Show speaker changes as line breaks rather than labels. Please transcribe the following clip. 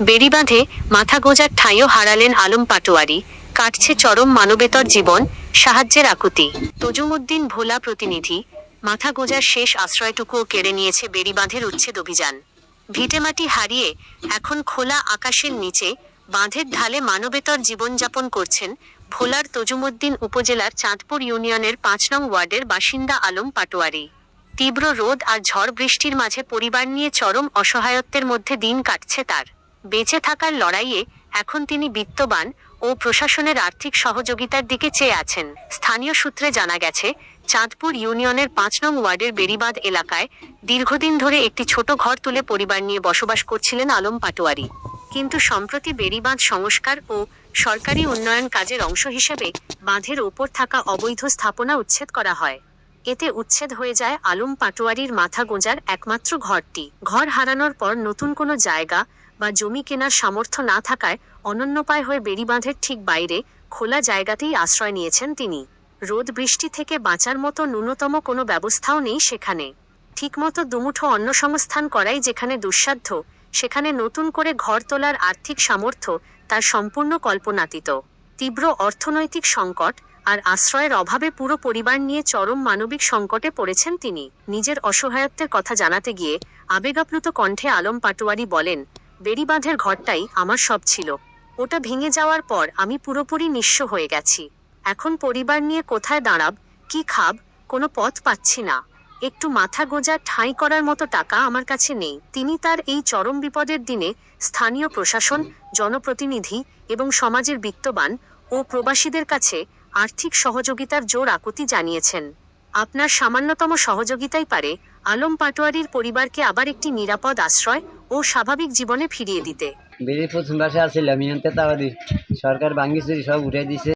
বেড়িবাঁধে মাথা গোঁজার ঠাঁইও হারালেন আলম পাটোয়ারি। কাটছে চরম মানবেতর জীবন, সাহায্যের আকুতি। তজুমুদ্দিন ভোলা প্রতিনিধি। মাথা গোঁজার শেষ আশ্রয়টুকুও কেড়ে নিয়েছে বেড়িবাঁধের উচ্ছেদ অভিযান। ভিটেমাটি হারিয়ে এখন খোলা আকাশের নিচে বাঁধের ঢালে মানবেতর জীবনযাপন করছেন ভোলার তজুমুদ্দিন উপজেলার চাঁদপুর ইউনিয়নের ৫ নং ওয়ার্ডের বাসিন্দা আলম পাটোয়ারি। তীব্র রোদ আর ঝড় বৃষ্টির মাঝে পরিবার নিয়ে চরম অসহায়ত্বের মধ্যে দিন কাটছে তার। বেঁচে থাকার লড়াইয়ে এখন তিনি বিত্তবান ও প্রশাসনের আর্থিক সহযোগিতার দিকে চেয়ে আছেন। স্থানীয় সূত্রে জানা গেছে, চাঁদপুর ইউনিয়নের ৫ নং ওয়ার্ডের বেড়িবাঁধ এলাকায় দীর্ঘদিন ধরে একটি ছোট ঘর তুলে পরিবার নিয়ে বসবাস করছিলেন আলম পাটোয়ারি। কিন্তু সম্প্রতি বেড়িবাঁধ সংস্কার ও সরকারি উন্নয়ন কাজের অংশ হিসেবে বাঁধের ওপর থাকা অবৈধ স্থাপনা উচ্ছেদ করা হয়। এতে উচ্ছেদ হয়ে যায় আলম পাটোয়ারির মাথা গোঁজার একমাত্র ঘরটি। ঘর হারানোর পর নতুন কোনো জায়গা বা জমি কেনার সামর্থ্য না থাকায় অনন্যোপায় হয়ে বেড়িবাঁধের ঠিক বাইরে খোলা জায়গাতেই আশ্রয় নিয়েছেন তিনি। রোদ বৃষ্টি থেকে বাঁচার মতো ন্যূনতম কোনো ব্যবস্থাও নেই সেখানে। ঠিকমতো দুমুঠো অন্নসংস্থান করাই যেখানে দুঃসাধ্য, সেখানে নতুন করে ঘর তোলার আর্থিক সামর্থ্য তার সম্পূর্ণ কল্পনাতীত। তীব্র অর্থনৈতিক সংকট আর আশ্রয়ের অভাবে পুরো পরিবার নিয়ে চরম মানবিক সংকটে পড়েছেন তিনি। নিজের অসহায়ত্বের কথা জানাতে গিয়ে আবেগাপ্লুত কণ্ঠে আলম পাটোয়ারি বলেন, বেড়িবাঁধের ঘরটাই আমার সব ছিল। ওটা ভেঙে যাওয়ার পর আমি পুরোপুরি নিঃস্ব হয়ে গেছি। এখন পরিবার নিয়ে কোথায় দাঁড়াব, কি খাব, কোনো পথ পাচ্ছি না। একটু মাথা গোঁজার ঠাঁই করার মতো টাকা আমার কাছে নেই। তিনি তার এই চরম বিপদের দিনে স্থানীয় প্রশাসন, জনপ্রতিনিধি এবং সমাজের বিত্তবান ও প্রবাসীদের কাছে আর্থিক সহযোগিতার জোর আকুতি জানিয়েছেন। আপনার সামান্যতম সহযোগিতাই পারে আলম পাটোয়ারির পরিবারকে আবার একটি নিরাপদ আশ্রয় ও স্বাভাবিক জীবনে ফিরিয়ে দিতে।
বেড়ি প্রথম বাসে আসছিলাম, সরকার ভাঙ্গি চুরি সব উঠে দিছে।